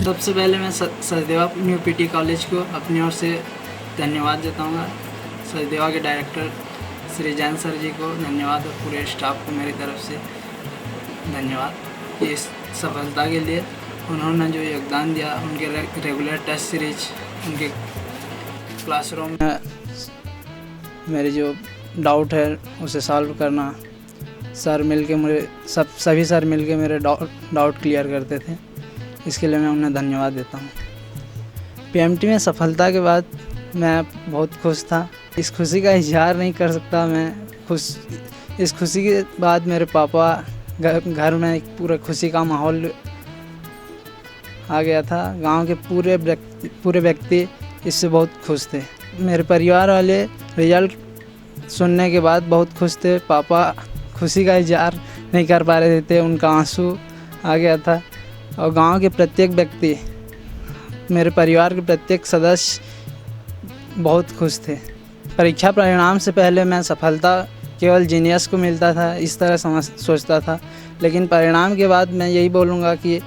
सबसे पहले मैं सचदेवा न्यू पीटी कॉलेज को अपनी ओर से धन्यवाद देता हूँ। सचदेवा के डायरेक्टर श्री जैन सर जी को धन्यवाद और पूरे स्टाफ को मेरी तरफ से धन्यवाद। इस सफलता के लिए उन्होंने जो योगदान दिया, उनके रेगुलर टेस्ट सीरीज, उनके क्लासरूम में मेरे जो डाउट है उसे सॉल्व करना, सर मिलके मुझे सभी सर मिलके मेरे डाउट क्लियर करते थे। इसके लिए मैं उन्हें धन्यवाद देता हूँ। पीएमटी में सफलता के बाद मैं बहुत खुश था। इस खुशी का इजहार नहीं कर सकता मैं इस खुशी के बाद मेरे पापा घर में एक पूरा खुशी का माहौल आ गया था। गांव के पूरे व्यक्ति इससे बहुत खुश थे। मेरे परिवार वाले रिजल्ट सुनने के बाद बहुत खुश थे। पापा खुशी का इजहार नहीं कर पा रहे थे, उनका आंसू आ गया था। और गांव के प्रत्येक व्यक्ति, मेरे परिवार के प्रत्येक सदस्य बहुत खुश थे। परीक्षा परिणाम से पहले मैं सफलता केवल जीनियस को मिलता था, इस तरह सोचता था। लेकिन परिणाम के बाद मैं यही बोलूँगा कि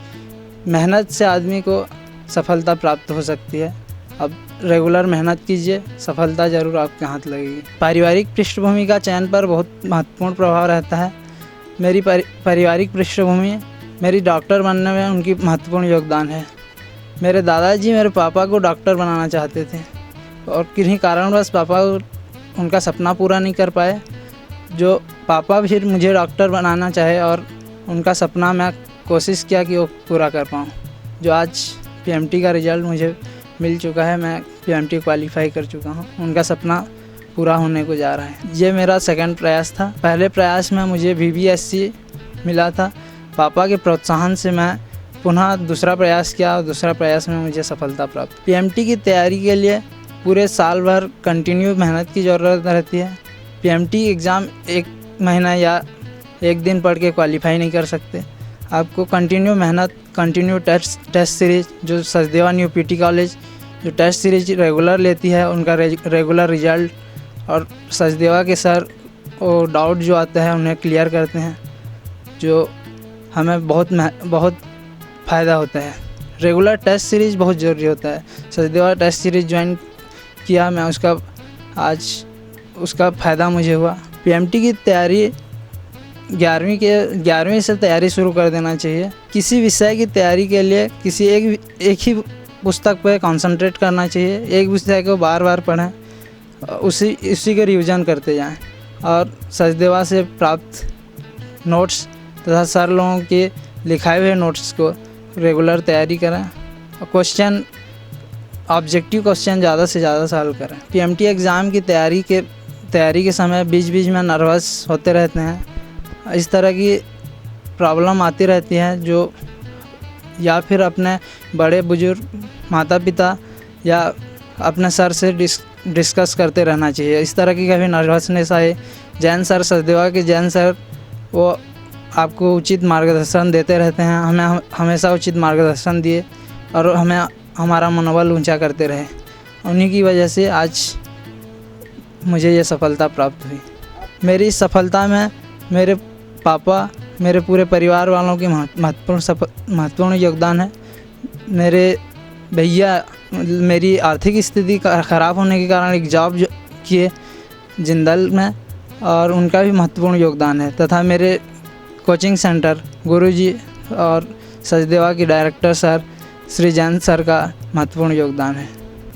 मेहनत से आदमी को सफलता प्राप्त हो सकती है। अब रेगुलर मेहनत कीजिए, सफलता ज़रूर आपके हाथ लगेगी। पारिवारिक पृष्ठभूमि का चयन पर बहुत महत्वपूर्ण प्रभाव रहता है। मेरी पारिवारिक पृष्ठभूमि मेरी डॉक्टर बनने में उनकी महत्वपूर्ण योगदान है। मेरे दादाजी मेरे पापा को डॉक्टर बनाना चाहते थे और किन्हीं कारणवश पापा उनका सपना पूरा नहीं कर पाए। जो पापा फिर मुझे डॉक्टर बनाना चाहे और उनका सपना मैं कोशिश किया कि वो पूरा कर पाऊँ। जो आज पीएमटी का रिज़ल्ट मुझे मिल चुका है, मैं पीएमटी क्वालिफाई कर चुका हूँ। उनका सपना पूरा होने को जा रहा है। ये मेरा सेकंड प्रयास था। पहले प्रयास में मुझे VBSC मिला था। पापा के प्रोत्साहन से मैं पुनः दूसरा प्रयास किया और दूसरा प्रयास में मुझे सफलता प्राप्त। पीएमटी की तैयारी के लिए पूरे साल भर कंटिन्यू मेहनत की ज़रूरत रहती है। पीएमटी एग्ज़ाम एक महीना या एक दिन पढ़ के क्वालिफाई नहीं कर सकते। आपको कंटिन्यू मेहनत, कंटिन्यू टेस्ट सीरीज, जो सचदेवा न्यू पीटी कॉलेज जो टेस्ट सीरीज रेगुलर लेती है, उनका रेगुलर रिजल्ट, और सचदेवा के सर वो डाउट जो आता है उन्हें क्लियर करते हैं, जो हमें बहुत फ़ायदा होता है। रेगुलर टेस्ट सीरीज बहुत ज़रूरी होता है। सचदेवा टेस्ट सीरीज ज्वाइन किया मैं, उसका फ़ायदा मुझे हुआ। पीएमटी की तैयारी 11वीं से तैयारी शुरू कर देना चाहिए। किसी विषय की तैयारी के लिए किसी एक ही पुस्तक पर कंसंट्रेट करना चाहिए। एक विषय को बार बार पढ़ें, उसी के रिवीजन करते जाएं और सचदेवा से प्राप्त नोट्स तथा सर लोगों के लिखाए हुए नोट्स को रेगुलर तैयारी करें और ऑब्जेक्टिव क्वेश्चन ज़्यादा से ज़्यादा सॉल्व करें। पीएमटी एग्ज़ाम की तैयारी के समय बीच बीच में नर्वस होते रहते हैं। इस तरह की प्रॉब्लम आती रहती है, जो या फिर अपने बड़े बुजुर्ग माता पिता या अपने सर से डिस्कस करते रहना चाहिए। इस तरह की कभी नर्वसनेस आए, जैन सर, सचदेवा के जैन सर, वो आपको उचित मार्गदर्शन देते रहते हैं। हमें हमेशा उचित मार्गदर्शन दिए और हमारा मनोबल ऊंचा करते रहे। उन्हीं की वजह से आज मुझे ये सफलता प्राप्त हुई। मेरी इस सफलता में मेरे पापा, मेरे पूरे परिवार वालों की महत्वपूर्ण योगदान है। मेरे भैया मेरी आर्थिक स्थिति ख़राब होने के कारण एक जॉब किए जिंदल में, और उनका भी महत्वपूर्ण योगदान है। तथा मेरे कोचिंग सेंटर गुरुजी और सचदेवा के director sir Shri Jain sir का महत्वपूर्ण योगदान है।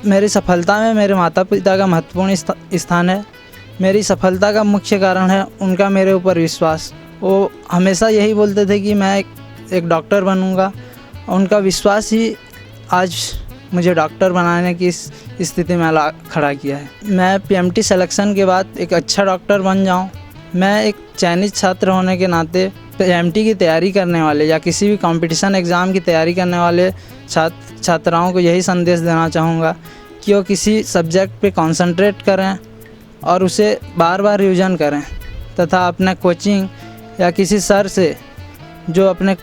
मेरी सफलता में मेरे माता पिता का महत्वपूर्ण स्थान है। मेरी सफलता का मुख्य कारण है उनका मेरे ऊपर विश्वास। वो हमेशा यही बोलते थे कि मैं एक डॉक्टर बनूंगा। उनका विश्वास ही आज मुझे डॉक्टर बनाने की स्थिति में खड़ा किया है। मैं पीएमटी सिलेक्शन के बाद एक अच्छा डॉक्टर बन जाऊं। मैं एक चयनित छात्र होने के नाते पीएमटी की तैयारी करने वाले या किसी भी कंपटीशन एग्ज़ाम की तैयारी करने वाले छात्राओं को यही संदेश देना चाहूँगा कि वो किसी सब्जेक्ट पे कंसंट्रेट करें और उसे बार बार रिवीजन करें, तथा अपने कोचिंग या किसी सर से, जो अपने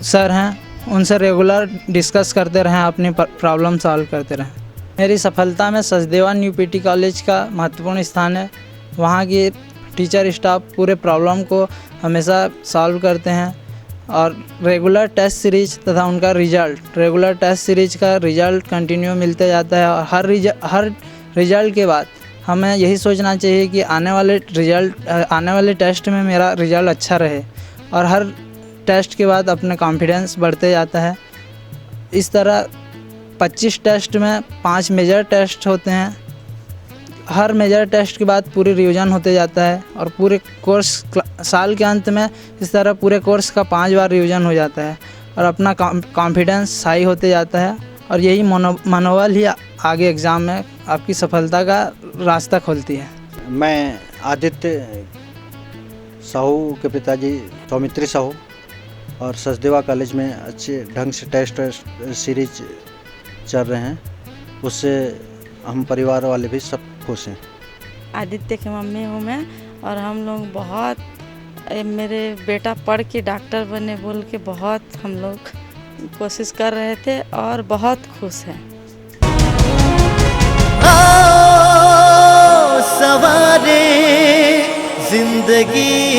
सर हैं, उनसे रेगुलर डिस्कस करते रहें, अपनी प्रॉब्लम सॉल्व करते रहें। मेरी सफलता में सचदेवा न्यू पीटी कॉलेज का महत्वपूर्ण स्थान है। वहाँ की टीचर स्टाफ पूरे प्रॉब्लम को हमेशा सॉल्व करते हैं और रेगुलर टेस्ट सीरीज तथा उनका रिजल्ट, रेगुलर टेस्ट सीरीज का रिजल्ट कंटिन्यू मिलते जाता है। और हर रिजल्ट के बाद हमें यही सोचना चाहिए कि आने वाले टेस्ट में मेरा रिजल्ट अच्छा रहे, और हर टेस्ट के बाद अपना कॉन्फिडेंस बढ़ते जाता है। इस तरह 25 टेस्ट में 5 मेजर टेस्ट होते हैं। हर मेजर टेस्ट के बाद पूरी रिवीजन होते जाता है, और पूरे कोर्स साल के अंत में इस तरह पूरे कोर्स का 5 बार रिवीजन हो जाता है, और अपना कॉन्फिडेंस हाई होते जाता है। और यही मनोबल ही आगे एग्ज़ाम में आपकी सफलता का रास्ता खोलती है। मैं आदित्य साहू के पिताजी सौमित्री साहू, और सचदेवा कॉलेज में अच्छे ढंग से टेस्ट सीरीज चल रहे हैं, उससे हम परिवार वाले भी सब खुश हैं। आदित्य की मम्मी हूँ मैं, और हम लोग बहुत मेरे बेटा पढ़ के डॉक्टर बने बोल के बहुत हम लोग कोशिश कर रहे थे, और बहुत खुश हैं। सवारे जिंदगी